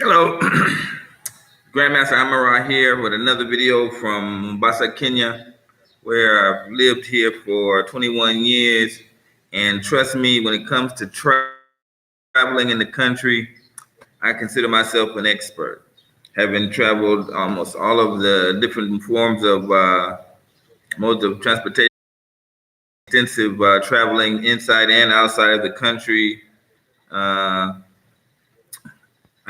Hello, Grandmaster Amarai here with another video from Mombasa, Kenya, where I've lived here for 21 years. And trust me, when it comes to traveling in the country, I consider myself an expert, having traveled almost all of the different forms of modes of transportation, extensive traveling inside and outside of the country. Uh,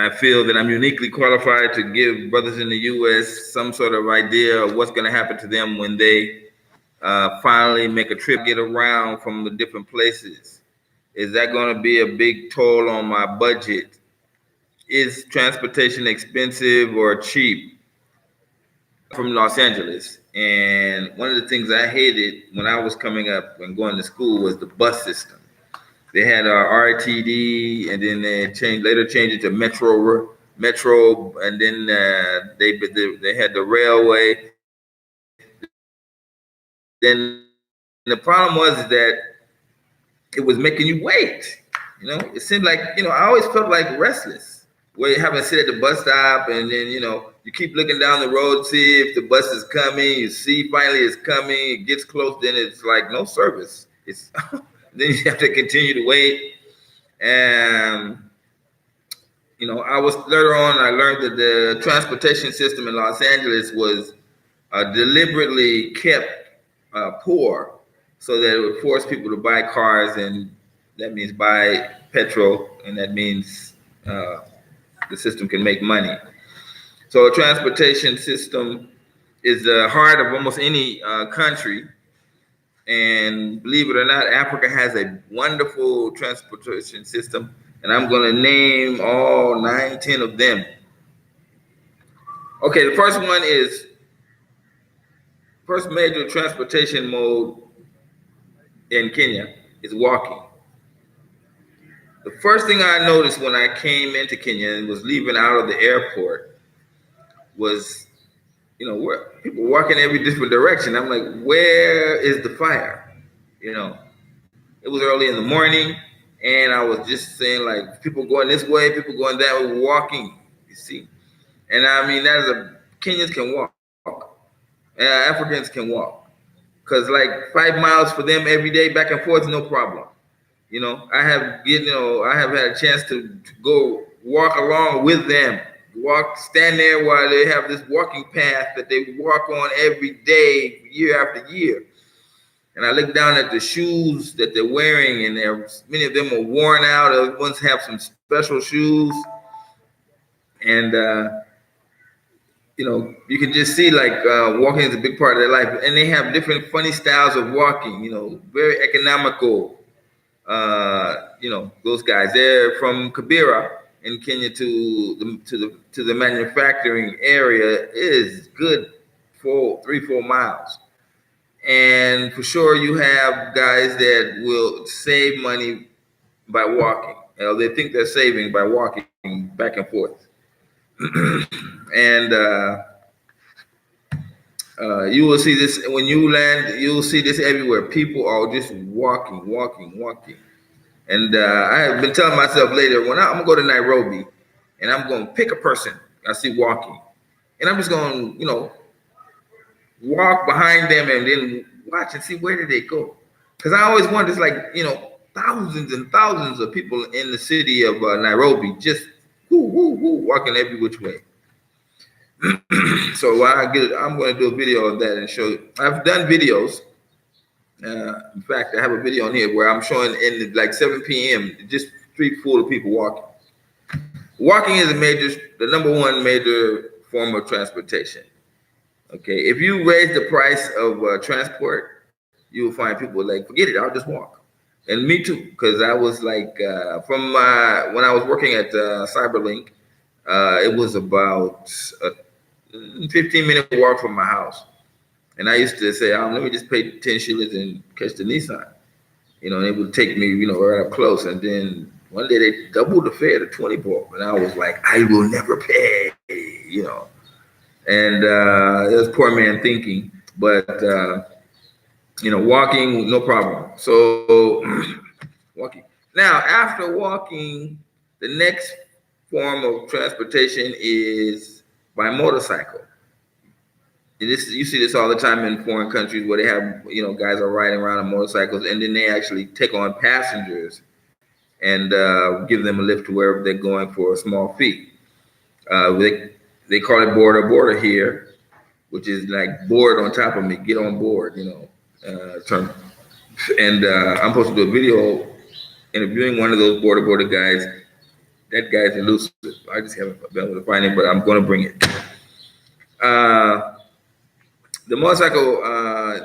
I feel that I'm uniquely qualified to give brothers in the U.S. some sort of idea of what's going to happen to them when they finally make a trip, get around from the different places. Is that going to be a big toll on my budget? Is transportation expensive or cheap? From Los Angeles, and one of the things I hated when I was coming up and going to school was the bus system. They had RTD, and then they later changed it to Metro, and then they had the railway. Then the problem was that it was making you wait. It seemed like I always felt like restless. Where you having to sit at the bus stop, and then you keep looking down the road, see if the bus is coming. You see finally it's coming. It gets close, then it's like no service. It's then you have to continue to wait. And I was later on. I learned that the transportation system in Los Angeles was deliberately kept poor, so that it would force people to buy cars, and that means buy petrol, and that means the system can make money. So a transportation system is the heart of almost any country. And believe it or not, Africa has a wonderful transportation system, and I'm going to name all 9, 10 of them. Okay, the first major transportation mode in Kenya is walking. The first thing I noticed when I came into Kenya and was leaving out of the airport was, where people walking every different direction. I'm like, where is the fire? It was early in the morning, and I was just saying, like, people going this way, people going that way, walking. You see, and I mean Kenyans can walk, Africans can walk, because like 5 miles for them every day back and forth is no problem. I have had a chance to go walk along with them, stand there while they have this walking path that they walk on every day, year after year. And I look down at the shoes that they're wearing, and many of them are worn out. Other ones have some special shoes, and you can just see like walking is a big part of their life, and they have different funny styles of walking. Very economical. Those guys. They're from Kibera in Kenya to the manufacturing area is good for 3-4 miles. And for sure, you have guys that will save money by walking. They think they're saving by walking back and forth. And you will see this when you land. You will see this everywhere. People are just walking. And I have been telling myself later, when I'm going to go to Nairobi and I'm going to pick a person I see walking, and I'm just going to, walk behind them and then watch and see where did they go. Because I always wonder, it's like, thousands and thousands of people in the city of Nairobi just walking every which way. So I'm going to do a video of that and show you. I've done videos. In fact, I have a video on here where I'm showing in like 7 p.m. just street full of people walking. Walking is the number one major form of transportation. Okay, if you raise the price of transport, you will find people like, forget it, I'll just walk. And me too, because I was like, when I was working at Cyberlink, it was about a 15-minute walk from my house. And I used to say, let me just pay 10 shillings and catch the Nissan. And it would take me, right up close. And then one day they doubled the fare to 20 bob. And I was like, I will never pay, And that's poor man thinking. But, walking, no problem. So walking. Now, after walking, the next form of transportation is by motorcycle. You see this all the time in foreign countries where they have, guys are riding around on motorcycles, and then they actually take on passengers and give them a lift to wherever they're going for a small fee. They call it border here, which is like board on top of me, get on board, term. And I'm supposed to do a video interviewing one of those border guys. That guy's elusive. I just haven't been able to find him, but I'm going to bring it. The motorcycle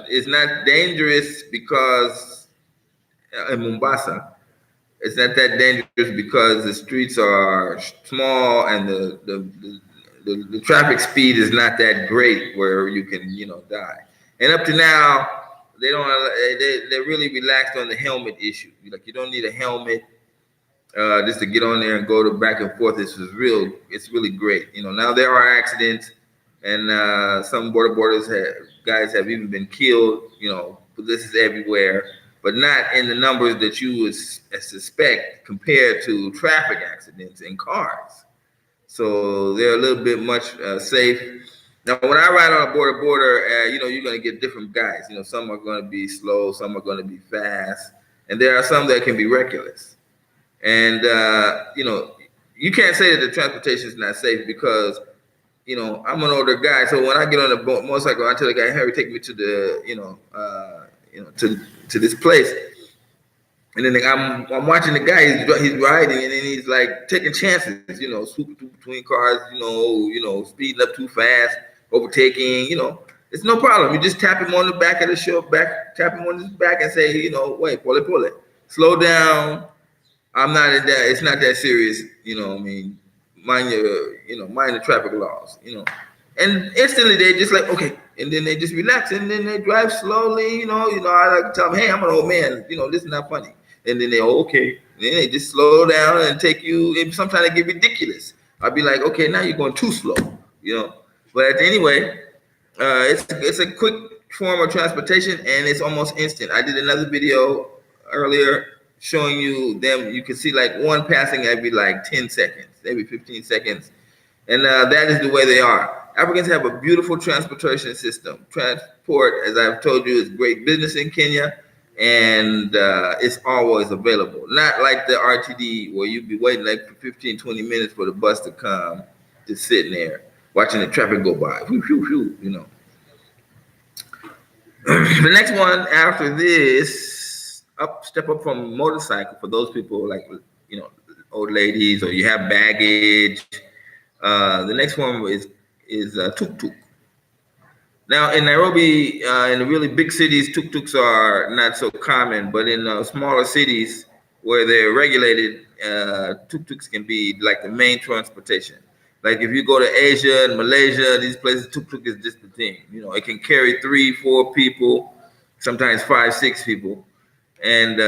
is not dangerous because in Mombasa, it's not that dangerous because the streets are small and the traffic speed is not that great where you can, die. And up to now, they're really relaxed on the helmet issue. Like, you don't need a helmet just to get on there and go to back and forth. It's really great. Now there are accidents, and some borders guys have even been killed. This is everywhere, but not in the numbers that you would suspect compared to traffic accidents in cars. So they're a little bit much safe. Now, when I ride on a border, you're going to get different guys. Some are going to be slow, some are going to be fast, and there are some that can be reckless. And, you can't say that the transportation is not safe because, I'm an older guy. So when I get on a motorcycle, I tell the guy, "Harry, take me to the, to this place." And then I'm watching the guy, he's riding, and then he's like taking chances, swooping through between cars, speeding up too fast, overtaking, it's no problem. You just tap him on the back of the tap him on his back and say, wait, pull it. Slow down. I'm not in that. It's not that serious. Mind the traffic laws. And instantly they just like, okay, and then they just relax, and then they drive slowly. I like to tell them, hey, I'm an old man. This is not funny. And then they, okay, and then they just slow down and take you. And sometimes they get ridiculous. I'd be like, okay, now you're going too slow. But anyway, it's a quick form of transportation, and it's almost instant. I did another video earlier showing you them. You can see like one passing every like 10 seconds, maybe 15 seconds. And that is the way they are. Africans have a beautiful transportation system. Transport, as I've told you, is great business in Kenya, and it's always available. Not like the RTD where you'd be waiting like for 15, 20 minutes for the bus to come, just sitting there, watching the traffic go by. Whew, whew, whew, The next one after this, step up from motorcycle for those people like, old ladies, or you have baggage. The next one is tuk-tuk. Now in Nairobi, in the really big cities, tuk-tuks are not so common, but in smaller cities where they're regulated, tuk-tuks can be like the main transportation. Like if you go to Asia and Malaysia, these places, tuk-tuk is just the thing. It can carry 3, 4 people, sometimes 5, 6 people. And,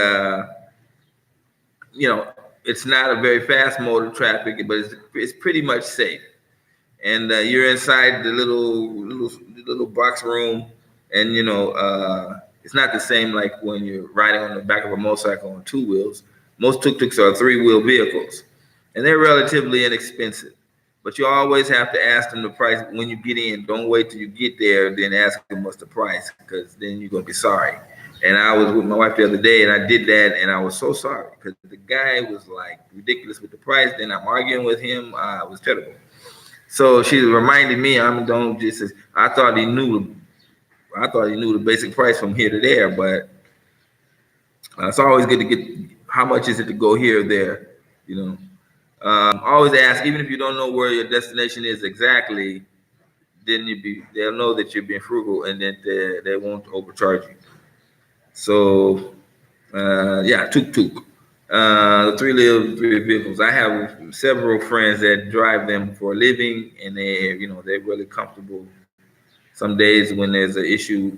it's not a very fast mode of traffic, but it's pretty much safe. And you're inside the little box room, and it's not the same like when you're riding on the back of a motorcycle on 2 wheels. Most tuk-tuks are 3-wheel vehicles, and they're relatively inexpensive. But you always have to ask them the price when you get in. Don't wait till you get there, then ask them what's the price, because then you're gonna be sorry. And I was with my wife the other day, and I did that, and I was so sorry because the guy was like ridiculous with the price. Then I'm arguing with him. It was terrible. So she reminded me, I thought he knew the basic price from here to there, but it's always good to get how much is it to go here or there. Always ask, even if you don't know where your destination is exactly. Then they'll know that you're being frugal, and that they won't overcharge you. So, tuk-tuk. The 3-wheel vehicles. I have several friends that drive them for a living, and they're really comfortable. Some days when there's an issue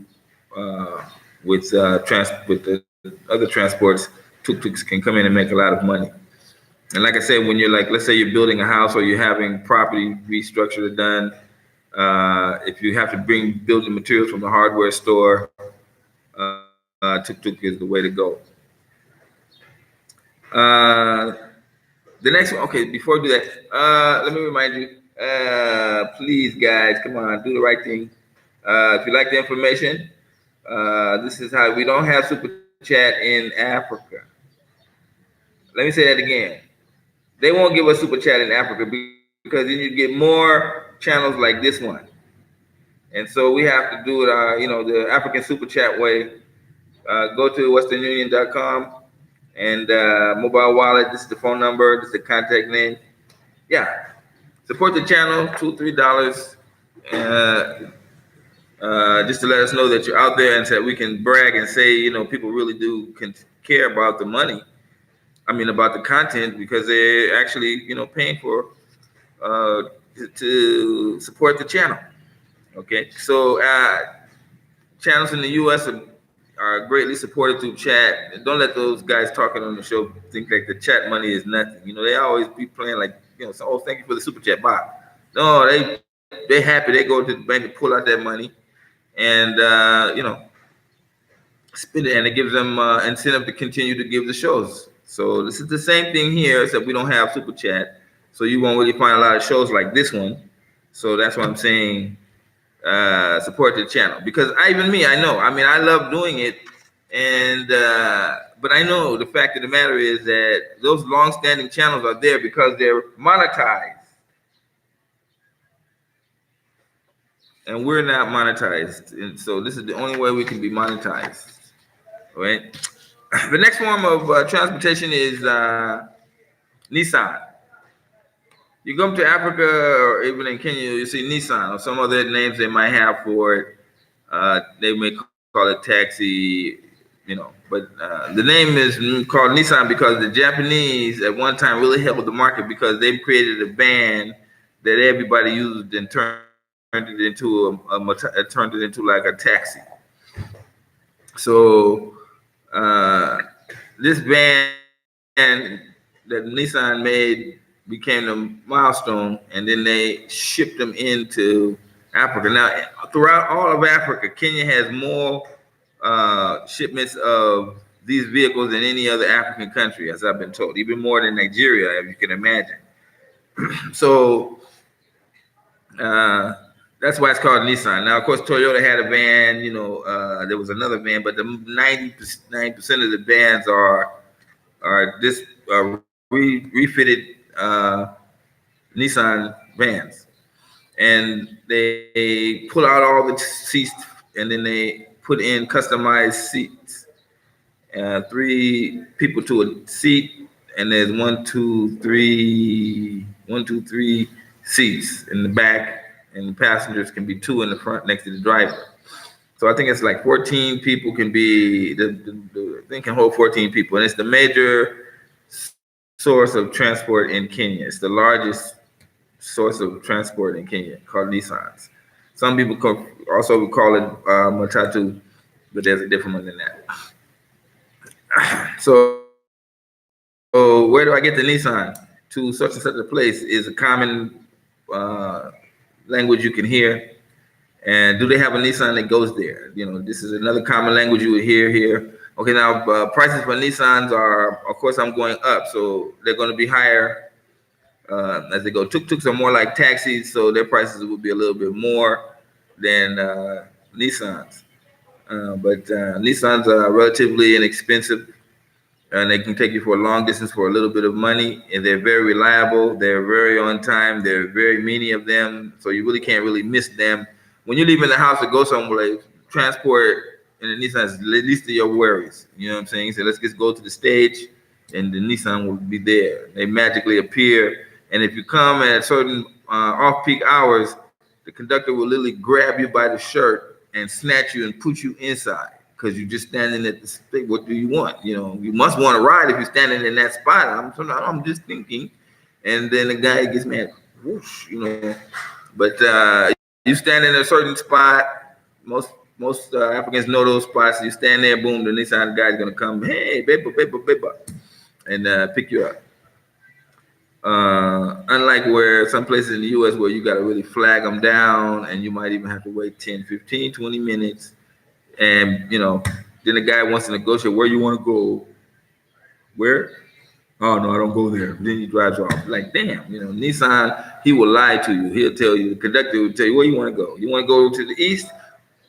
with the other transports, tuk-tuks can come in and make a lot of money. And like I said, when you're like, let's say you're building a house or you're having property restructure done, if you have to bring building materials from the hardware store, tuk-tuk is the way to go. The next one, okay, before we do that, let me remind you, please, guys, come on, do the right thing. If you like the information, this is how we don't have super chat in Africa. Let me say that again. They won't give us super chat in Africa because then you get more channels like this one. And so we have to do it, the African super chat way. Go to westernunion.com and mobile wallet. This is the phone number. This is the contact name. Yeah. Support the channel, $2-3. Just to let us know that you're out there and so that we can brag and say, people really do care about the money. I mean, about the content because they're actually, paying for to support the channel. Okay, so channels in the U.S. are greatly supported through chat. Don't let those guys talking on the show think like the chat money is nothing. They always be playing like, so, oh, thank you for the super chat, bye. No, they happy. They go to the bank to pull out that money and spend it, and it gives them incentive to continue to give the shows. So this is the same thing here, except we don't have super chat, so you won't really find a lot of shows like this one. So that's why I'm saying support the channel, because I know. I mean, I love doing it, and but I know the fact of the matter is that those long-standing channels are there because they're monetized. And we're not monetized, and so this is the only way we can be monetized, right? The next form of transportation is Nissan. You come to Africa or even in Kenya, you see Nissan or some other names they might have for it. They may call it taxi, but the name is called Nissan because the Japanese at one time really held the market because they created a van that everybody used and turned it into like a taxi. So this van that Nissan made became the milestone, and then they shipped them into Africa. Now, throughout all of Africa, Kenya has more shipments of these vehicles than any other African country, as I've been told, even more than Nigeria, if you can imagine. So that's why it's called Nissan. Now, of course, Toyota had a van. There was another van, but the 90% of the vans are this refitted Nissan vans, and they pull out all the seats, and then they put in customized seats. 3 people to a seat, and there's 1, 2, 3 seats in the back, and the passengers can be 2 in the front next to the driver. So I think it's like 14 people can be, the thing can hold 14 people, and it's the major source of transport in Kenya. It's the largest source of transport in Kenya, called Nissans. Some people also call it Matatu, but there's a different one than that. So where do I get the Nissan? To such and such a place is a common language you can hear. And do they have a Nissan that goes there? This is another common language you would hear here. Okay, now prices for Nissans are, of course, I'm going up, so they're going to be higher as they go. Tuk-tuks are more like taxis, so their prices will be a little bit more than Nissans. But Nissans are relatively inexpensive, and they can take you for a long distance for a little bit of money, and they're very reliable. They're very on time. There are very many of them, so you really can't really miss them. When you're leaving the house to go somewhere, transport in the Nissan is least of your worries. You know what I'm saying? So let's just go to the stage, and the Nissan will be there. They magically appear, and if you come at certain off-peak hours, the conductor will literally grab you by the shirt and snatch you and put you inside because you're just standing at the stage. What do you want? You must want to ride if you're standing in that spot. I'm just thinking, and then the guy gets mad, whoosh, But you stand in a certain spot. Most Africans know those spots. You stand there, boom, the Nissan guy is gonna come, hey, baby, and pick you up. Unlike where some places in the U.S. where you got to really flag them down, and you might even have to wait 10, 15, 20 minutes. And, then the guy wants to negotiate where you want to go. Where? Oh no, I don't go there. Then he drives off. Like, damn, Nissan, he will lie to you. He'll tell you, the conductor will tell you, where you want to go. You want to go to the east?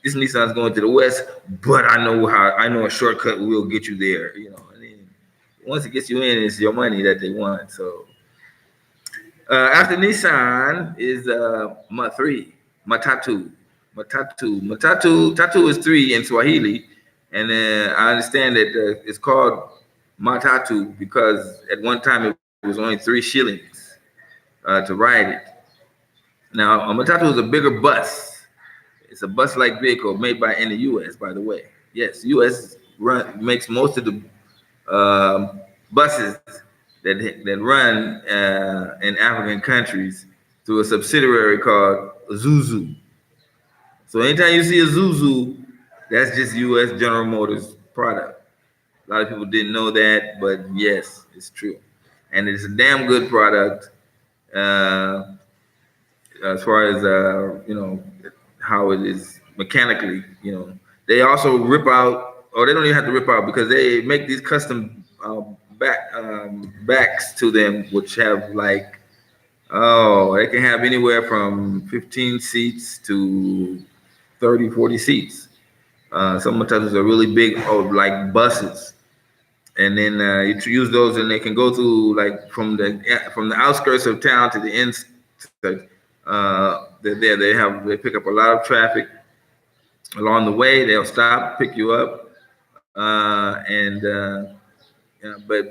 This Nissan's going to the west, but I know a shortcut will get you there. And then once it gets you in, it's your money that they want. So after Nissan is Matatu. Tatu is three in Swahili, and I understand that it's called Matatu because at one time it was only 3 shillings to ride it. Now, a Matatu is a bigger bus. It's a bus-like vehicle made in the U.S., by the way. Yes, U.S. makes most of the buses that run in African countries through a subsidiary called Zuzu. So anytime you see a Zuzu, that's just U.S. General Motors product. A lot of people didn't know that, but yes, it's true. And it's a damn good product as far as, how it is mechanically. They also rip out, or they don't even have to rip out because they make these custom backs to them, which have they can have anywhere from 15 seats to 30, 40 seats. Some Matatus are really big, like buses. And then you use those, and they can go through from the outskirts of town to the inside. They pick up a lot of traffic along the way. They'll stop, pick you up, but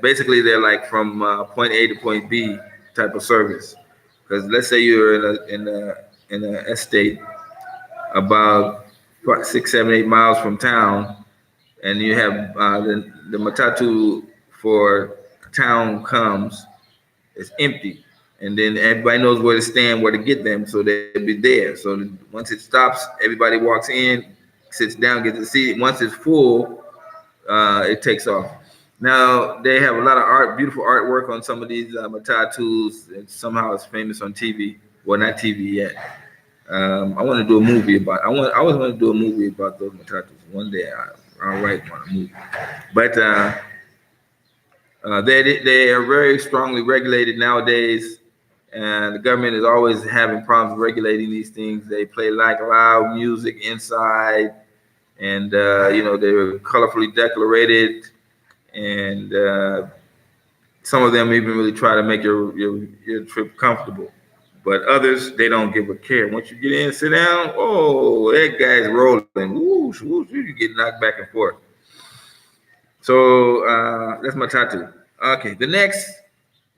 basically they're like from point A to point B type of service. Because let's say you're in an estate about 6, 7, 8 miles from town, and you have the Matatu for town comes, it's empty, and then everybody knows where to stand, where to get them, so they'll be there. So once it stops, everybody walks in, sits down, gets a seat. Once it's full, it takes off. Now they have a lot of beautiful artwork on some of these Matatus, and somehow it's famous on TV. Well, not TV yet. I want to do a movie about. I always want to do a movie about those Matatus. One day I'll write one a movie. But they are very strongly regulated nowadays, and the government is always having problems regulating these things. They play loud music inside, and they're colorfully decorated, and some of them even really try to make your trip comfortable. But others, they don't give a care. Once you get in, sit down, oh, that guy's rolling. Whoosh, whoosh, you get knocked back and forth. So that's Matatu. Okay, the next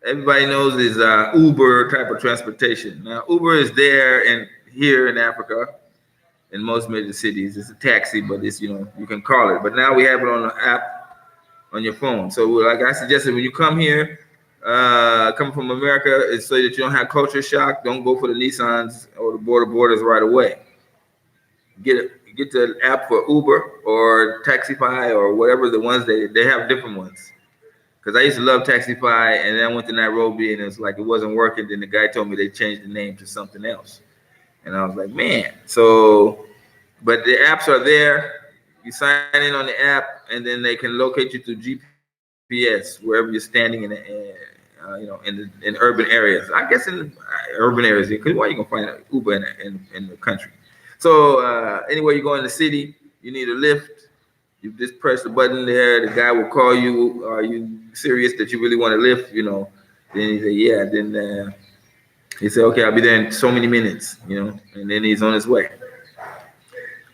everybody knows is Uber type of transportation. Now, Uber is there here in Africa, in most major cities. It's a taxi, but it's, you can call it. But now we have it on the app on your phone. So like I suggested, when you come here, coming from America, is so that you don't have culture shock. Don't go for the Nissans or the borders right away. Get the app for Uber or Taxify or whatever the ones they have different ones. Because I used to love Taxify, and then I went to Nairobi, and it's like it wasn't working. Then the guy told me they changed the name to something else, and I was like, man. So, but the apps are there. You sign in on the app, and then they can locate you through GPS wherever you're standing in urban areas. I guess in urban areas, because why you gonna find an Uber in the country? So anywhere you go in the city, you need a lift. You just press the button there. The guy will call you. Are you serious that you really want to lift? Then he say, yeah. Then he said, okay, I'll be there in so many minutes. And then he's on his way.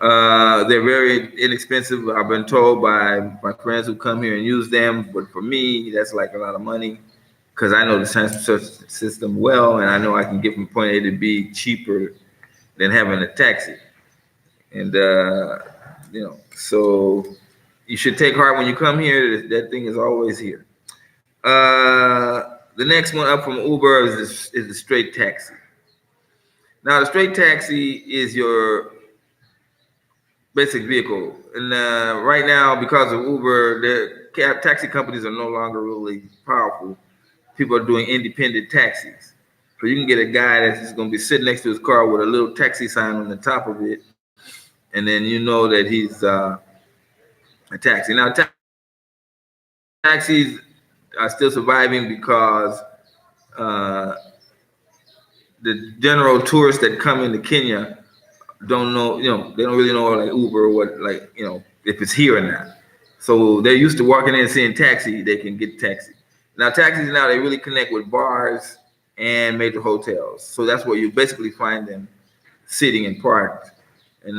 They're very inexpensive. I've been told by my friends who come here and use them. But for me, that's like a lot of money because I know the transport system well, and I know I can get from point A to B cheaper than having a taxi. And so you should take heart when you come here. That thing is always here. The next one up from Uber is the straight taxi. Now, the straight taxi is your basic vehicle. And right now, because of Uber, taxi companies are no longer really powerful. People are doing independent taxis. So you can get a guy that's just going to be sitting next to his car with a little taxi sign on the top of it. And then you know that he's a taxi. Now, taxis are still surviving because uh, the general tourists that come into Kenya don't know, they don't really know like Uber or what, like, if it's here or not. So they're used to walking in and seeing taxi, they can get taxi. Now taxis now, they really connect with bars and major hotels. So that's where you basically find them sitting and parked. And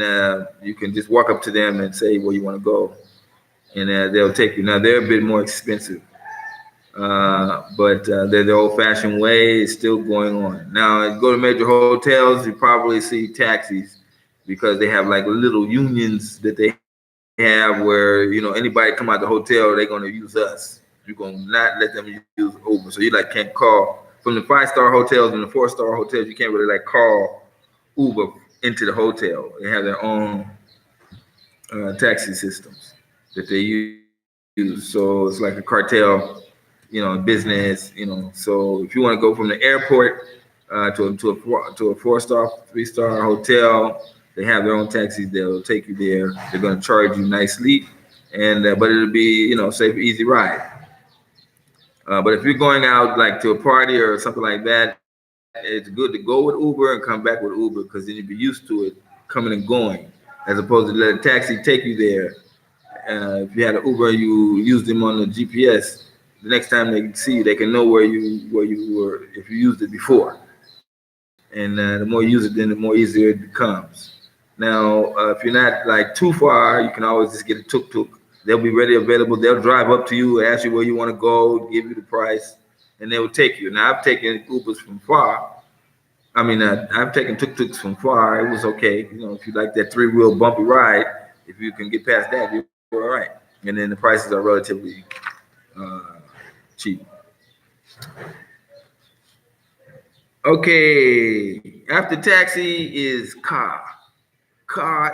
you can just walk up to them and say where you want to go. And they'll take you. Now they're a bit more expensive. But the old-fashioned way is still going on. Now, go to major hotels, you probably see taxis because they have like little unions that they have where, anybody come out the hotel, they're going to use us. You're going to not let them use Uber. So you like can't call from the 5-star hotels and the 4-star hotels. You can't really like call Uber into the hotel. They have their own taxi systems that they use. So it's like a cartel, business, So if you want to go from the airport to a 4-star, 3-star hotel, they have their own taxis. They'll take you there. They're going to charge you nicely, and but it'll be, safe, easy ride. But if you're going out like to a party or something like that, it's good to go with Uber and come back with Uber because then you'll be used to it coming and going, as opposed to let a taxi take you there. If you had an Uber, you used them on the GPS. The next time they see you, they can know where you were if you used it before. And the more you use it, then the more easier it becomes. Now, if you're not like too far, you can always just get a tuk-tuk. They'll be ready, available. They'll drive up to you, ask you where you want to go, give you the price, and they will take you. Now, I've taken Ubers from far. I've taken tuk-tuks from far. It was okay. If you like that 3-wheel bumpy ride, if you can get past that, you're all right. And then the prices are relatively cheap. Okay, after taxi is car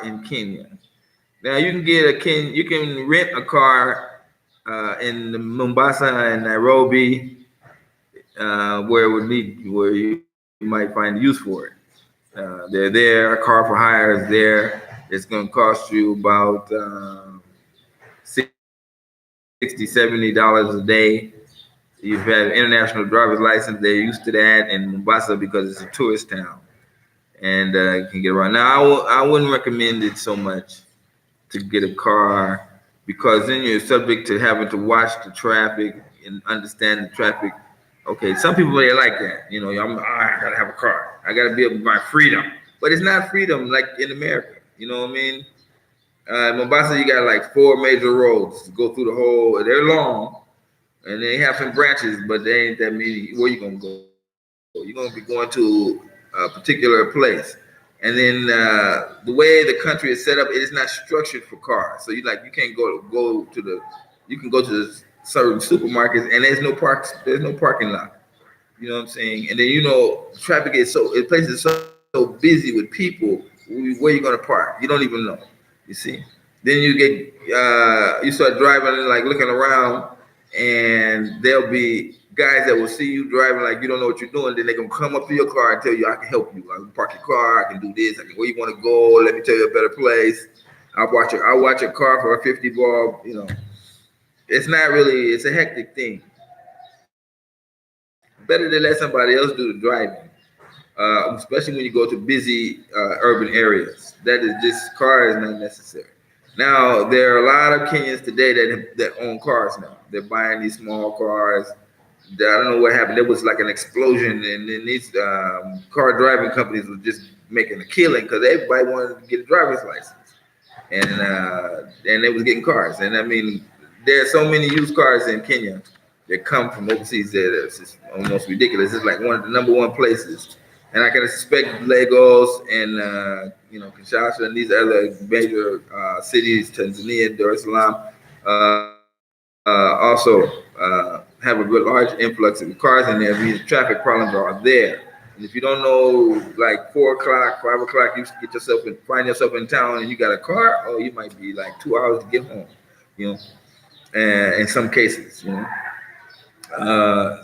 in Kenya. Now you can rent a car in Mombasa and Nairobi, where you might find use for it. They're there. A car for hire is there. It's going to cost you about $60, $70 a day. You've had an international driver's license. They're used to that in Mombasa because it's a tourist town, and you can get around. Now, I wouldn't recommend it so much to get a car because then you're subject to having to watch the traffic and understand the traffic. Okay, some people they like that. I gotta have a car. I gotta be able to buy freedom, but it's not freedom like in America. You know what I mean? In Mombasa, you got like 4 major roads to go through the whole. They're long. And they have some branches, but they ain't that many. Where you gonna go? You're gonna be going to a particular place, and then the way the country is set up, it is not structured for cars. So you can't go to the. You can go to the certain supermarkets, and there's no parking lot. You know what I'm saying? And then traffic is the place is so busy with people. Where you gonna park? You don't even know. You see? Then you start driving like looking around. And there'll be guys that will see you driving like you don't know what you're doing. Then they're gonna come up to your car and tell you, "I can help you. I can park your car. I can do this. Where you want to go? Let me tell you a better place. I'll watch your car for a 50 bob." It's not really. It's a hectic thing. Better to let somebody else do the driving, especially when you go to busy urban areas. This car is not necessary. Now, there are a lot of Kenyans today that own cars now. They're buying these small cars. I don't know what happened. There was like an explosion, and then these car driving companies were just making a killing because everybody wanted to get a driver's license, and they was getting cars. And there are so many used cars in Kenya that come from overseas that it's just almost ridiculous. It's like one of the number one places. And I can suspect Lagos and Kinshasa and these other major cities, Tanzania, Dar es Salaam, also have a large influx of cars in there. These traffic problems are there. And if you don't know, like 4 o'clock, 5 o'clock, you find yourself in town and you got a car, you might be like 2 hours to get home. And in some cases,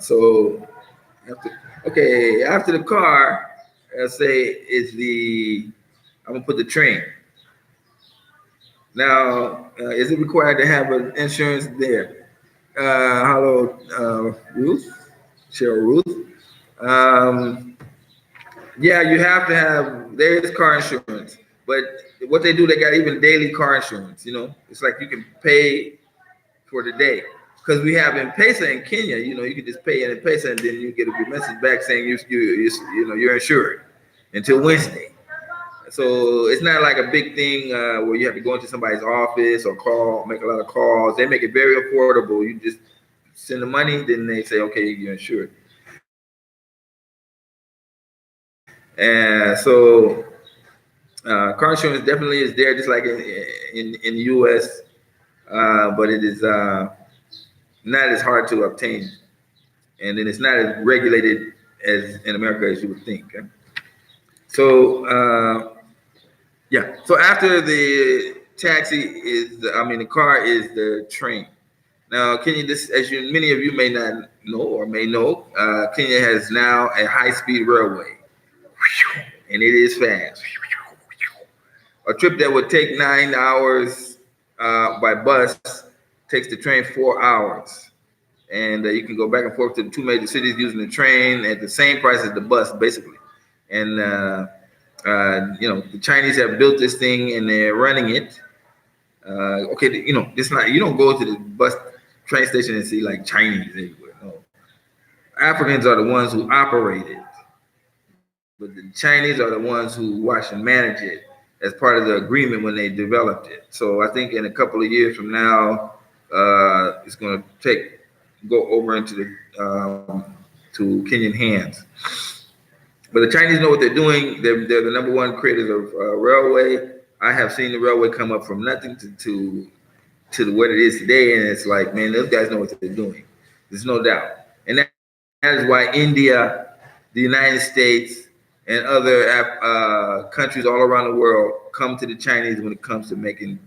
so. After the car, let's say I'm gonna put the train. Now, is it required to have an insurance there? Hello, Cheryl Ruth. Yeah, you have to have. There is car insurance, but what they do, they got even daily car insurance. You know, it's like you can pay for the day. Because we have M-Pesa in Kenya, you know, you can just pay in M-Pesa and then you get a message back saying you're insured until Wednesday. So it's not like a big thing where you have to go into somebody's office or make a lot of calls. They make it very affordable. You just send the money, then they say, okay, you're insured. And so car insurance definitely is there, just like in the U.S., but it is not as hard to obtain, and then it's not as regulated as in America as you would think. So yeah. So after the taxi the car is the train. Now, Kenya, this, as many of you may not know or may know, Kenya has now a high-speed railway, and it is fast. A trip that would take 9 hours by bus takes the train 4 hours. And you can go back and forth to the two major cities using the train at the same price as the bus, basically. And the Chinese have built this thing and they're running it. It's not, you don't go to the bus train station and see like Chinese everywhere. No, Africans are the ones who operate it, but the Chinese are the ones who watch and manage it as part of the agreement when they developed it. So I think in a couple of years from now, it's going to go over into to Kenyan hands. But the Chinese know what they're doing. They're the number one creators of railway. I have seen the railway come up from nothing to what it is today, and it's like, man, those guys know what they're doing. There's no doubt, and that is why India, the United States, and other countries all around the world come to the Chinese when it comes to making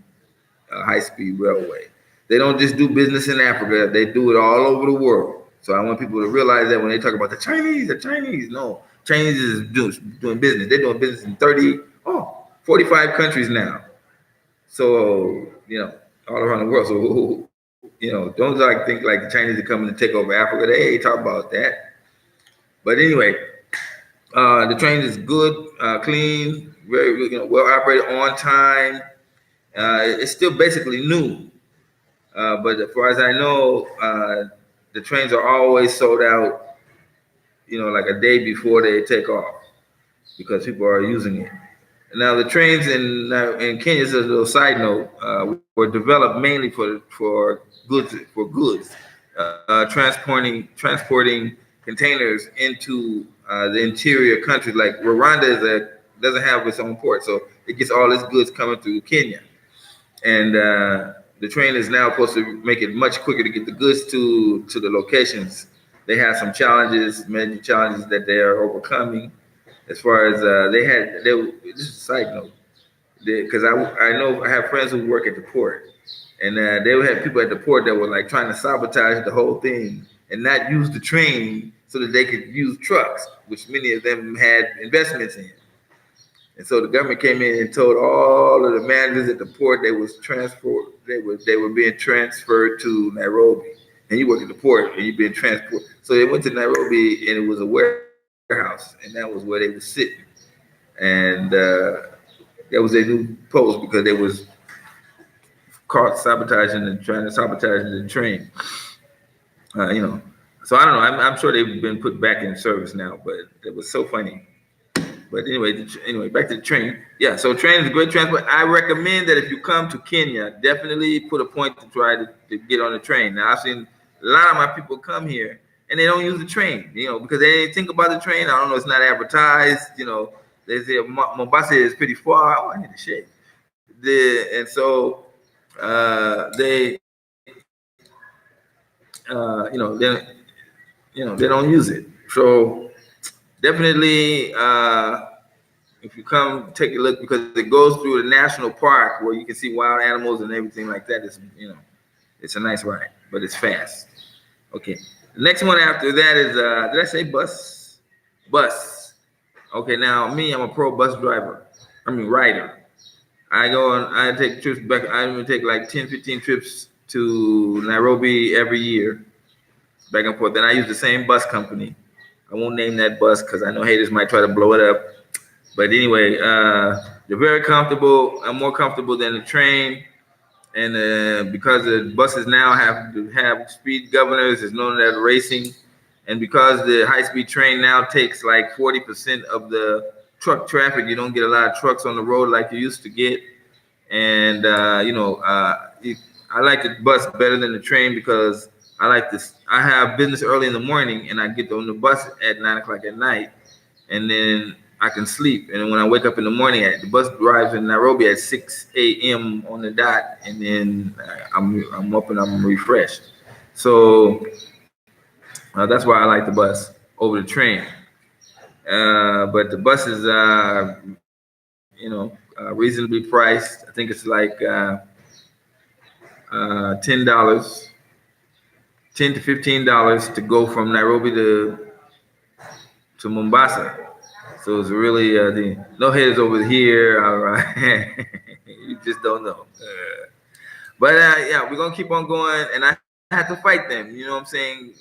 a high-speed railway. They don't just do business in Africa; they do it all over the world. So I want people to realize that when they talk about the Chinese, no, Chinese is doing business. They're doing business in 45 countries now. So all around the world. So don't think like the Chinese are coming to take over Africa. They ain't talk about that. But anyway, the train is good, clean, very well operated, on time. It's still basically new, but as far as I know, the trains are always sold out. Like a day before they take off, because people are using it. Now the trains in Kenya, as a little side note, were developed mainly for goods, transporting containers into the interior countries. Like Rwanda doesn't have its own port, so it gets all its goods coming through Kenya. And the train is now supposed to make it much quicker to get the goods to the locations. They have some many challenges that they are overcoming. As far as this is a side note, because I have friends who work at the port, and they would have people at the port that were like trying to sabotage the whole thing and not use the train so that they could use trucks, which many of them had investments in. And so the government came in and told all of the managers at the port they were being transferred to Nairobi. And you work at the port and you've been transported. So they went to Nairobi and it was a warehouse, and that was where they were sitting. And that was their new post because they was caught trying to sabotage the train. So I don't know. I'm sure they've been put back in service now, but it was so funny. But anyway, back to the train. Yeah, so train is a great transport. I recommend that if you come to Kenya, definitely put a point to try to get on the train. Now, I've seen a lot of my people come here and they don't use the train, because they didn't think about the train. I don't know, it's not advertised. They say Mombasa is pretty far. Oh, I need to shake. And so they don't use it. So definitely, if you come take a look, because it goes through the national park where you can see wild animals and everything like that. It's a nice ride, but it's fast. Okay. The next one after that is, did I say bus? Bus. Okay, now me, I'm a pro bus rider. I take trips back. I even take like 10, 15 trips to Nairobi every year. back and forth. Then I use the same bus company. I won't name that bus because I know haters might try to blow it up. But anyway, they're very comfortable. I'm more comfortable than the train. And because the buses now have speed governors, it's known as racing. And because the high-speed train now takes like 40% of the truck traffic, you don't get a lot of trucks on the road like you used to get. And I like the bus better than the train because I like this. I have business early in the morning, and I get on the bus at 9 o'clock at night, and then I can sleep. And then when I wake up in the morning, the bus arrives in Nairobi at 6 a.m. on the dot, and then I'm up and I'm refreshed. So that's why I like the bus over the train. But the bus is, reasonably priced. I think it's like $10, $10 to $15 to go from Nairobi to Mombasa. So it's really no haters over here. All right, you just don't know. But yeah, we're gonna keep on going, and I have to fight them. You know what I'm saying,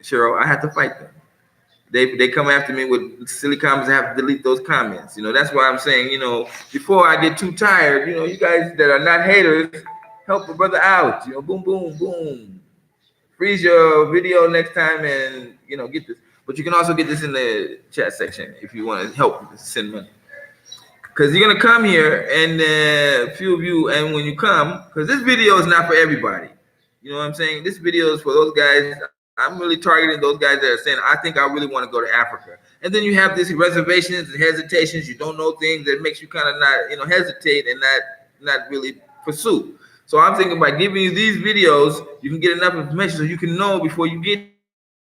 Cheryl? I have to fight them. They come after me with silly comments. I have to delete those comments. That's why I'm saying, before I get too tired, you guys that are not haters, help a brother out. Boom, boom, boom. Freeze your video next time and, get this. But you can also get this in the chat section if you want to help send money. Because you're going to come here and a few of you, and when you come, because this video is not for everybody. You know what I'm saying? This video is for those guys. I'm really targeting those guys that are saying, I think I really want to go to Africa. And then you have these reservations and hesitations. You don't know things that makes you kind of not, hesitate and not really pursue. So I'm thinking by giving you these videos, you can get enough information so you can know before you get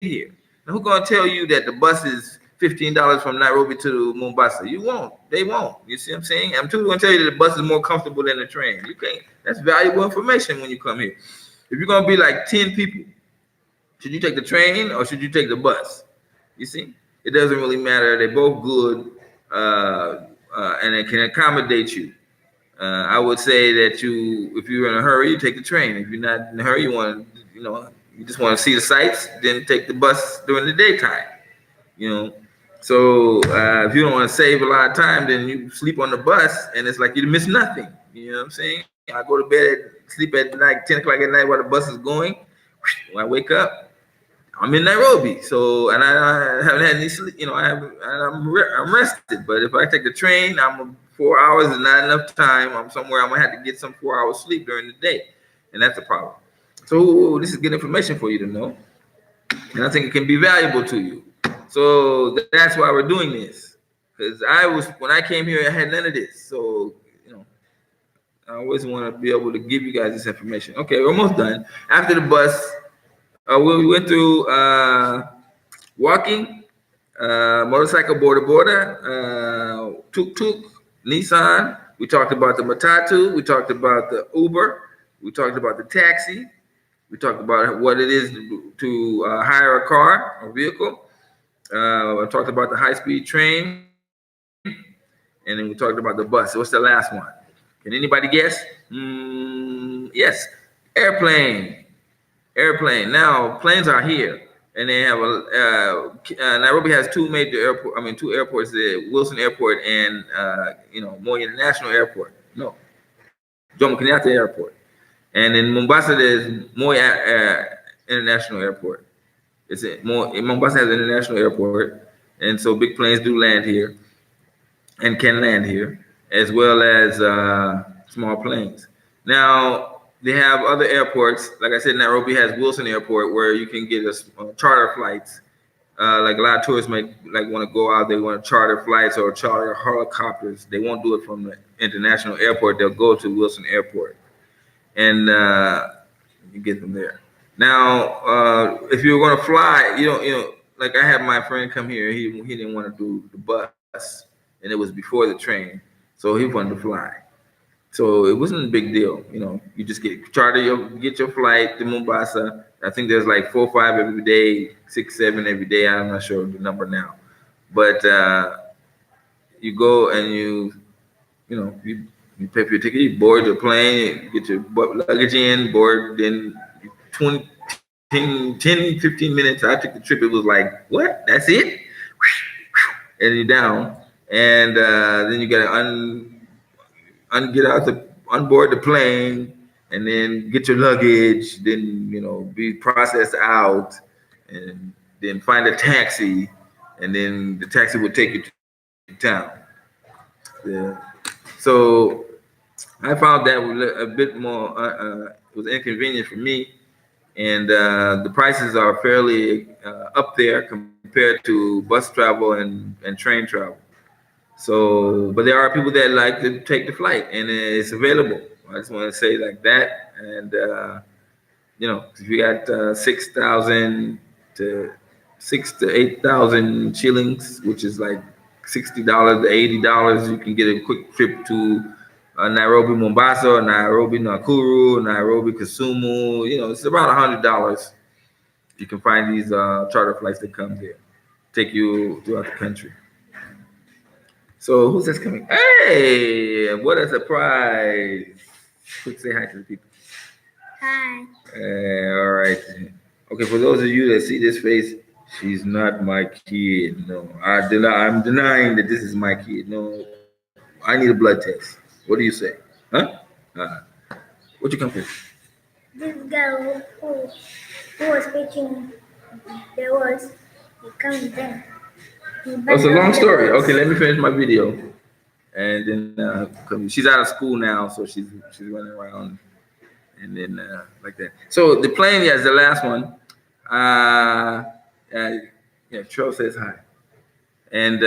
here. Now, who's going to tell you that the bus is $15 from Nairobi to Mombasa? You won't. They won't. You see what I'm saying? I'm too going to tell you that the bus is more comfortable than the train. You can't. That's valuable information when you come here. If you're going to be like 10 people, should you take the train or should you take the bus? You see? It doesn't really matter. They're both good, and it can accommodate you. I would say that if you're in a hurry, you take the train. If you're not in a hurry, you just want to see the sights, then take the bus during the daytime. So if you don't want to save a lot of time, then you sleep on the bus, and it's like you miss nothing. You know what I'm saying? I go to bed, sleep at like 10 o'clock at night while the bus is going. When I wake up, I'm in Nairobi, so and I haven't had any sleep. I'm rested. But if I take the train, 4 hours is not enough time. I'm somewhere. I'm gonna have to get some 4 hours sleep during the day, and that's a problem. So this is good information for you to know, and I think it can be valuable to you. So that's why we're doing this. Because when I came here, I had none of this. So I always want to be able to give you guys this information. Okay, we're almost done. After the bus. We went through walking, motorcycle border, tuk-tuk, Nissan. We talked about the Matatu. We talked about the Uber. We talked about the taxi. We talked about what it is to hire a car or vehicle. I talked about the high-speed train. And then we talked about the bus. What's the last one? Can anybody guess? Yes, airplane. Airplane. Now planes are here, and they have Nairobi has two airports: the Wilson Airport and Moi International Airport. No, Jomo Kenyatta Airport. And in Mombasa, there's Moi International Airport. Mombasa has an international airport, and so big planes do land here, and can land here, as well as small planes. Now. They have other airports. Like I said, Nairobi has Wilson Airport where you can get charter flights. Like a lot of tourists might want to go out. They want to charter flights or charter helicopters. They won't do it from the international airport. They'll go to Wilson Airport, and you get them there. Now, if you're going to fly, like I had my friend come here. He didn't want to do the bus, and it was before the train, so he wanted to fly. So it wasn't a big deal, You just get your flight to Mombasa. I think there's like 4 or 5 every day, 6, 7 every day. I'm not sure the number now, but you go and you pay for your ticket, you board the plane, you get your luggage in, board. Then 10 15 minutes. I took the trip. It was like, what? That's it? And you're down. And then you got to unboard the plane, and then get your luggage, then be processed out, and then find a taxi, and then the taxi will take you to town. Yeah. So I found that was a bit more it was inconvenient for me, and the prices are fairly up there compared to bus travel and train travel. So, but there are people that like to take the flight, and it's available. I just want to say like that, and if you got 6,000 to 8,000 shillings, which is like $60 to $80, you can get a quick trip to Nairobi, Mombasa, or Nairobi, Nakuru, Nairobi, Kisumu. It's about $100. You can find these charter flights that come there, take you throughout the country. So who's this coming? Hey, what a surprise! Quick, say hi to the people. Hi. All right. Okay, for those of you that see this face, she's not my kid. No, I'm denying that this is my kid. No, I need a blood test. What do you say? Huh? What you come for? This girl who was pitching the words, he comes there. It's a long story. Okay, let me finish my video, and then she's out of school now, so she's running around, and then like that. So the plane, yes, the last one. Yeah, Tro says hi, and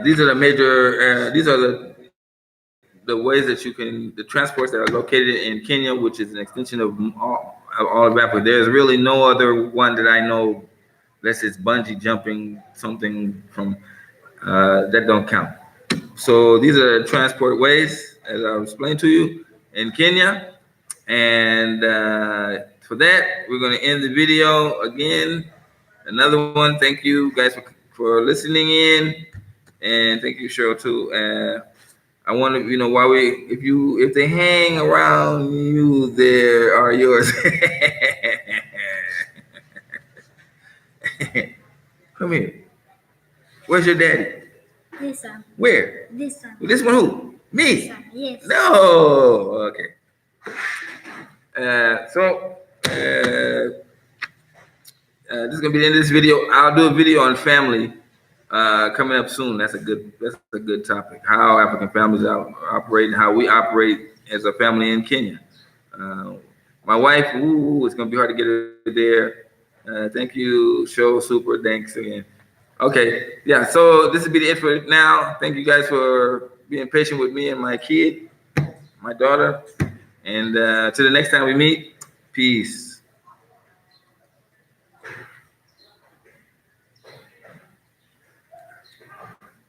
these are the major. These are the ways that you can, the transports that are located in Kenya, which is an extension of all of Africa. There's really no other one that I know. Unless it's bungee jumping, something from that don't count. So these are transport ways, as I explained to you, in Kenya. And for that, we're going to end the video again. Another one. Thank you guys for listening in, and thank you, Cheryl, too. I want to, if they hang around you, they are yours. Come here. Where's your daddy? This one. Where? This one. This one who? Me? This one. Yes. No. Okay. This is gonna be the end of this video. I'll do a video on family coming up soon. That's a good topic. How African families operate and how we operate as a family in Kenya. My wife, it's gonna be hard to get her there. Thank you, Show Super. Thanks again. Okay, yeah. So this will be the end for now. Thank you guys for being patient with me and my kid, my daughter. And to the next time we meet, peace.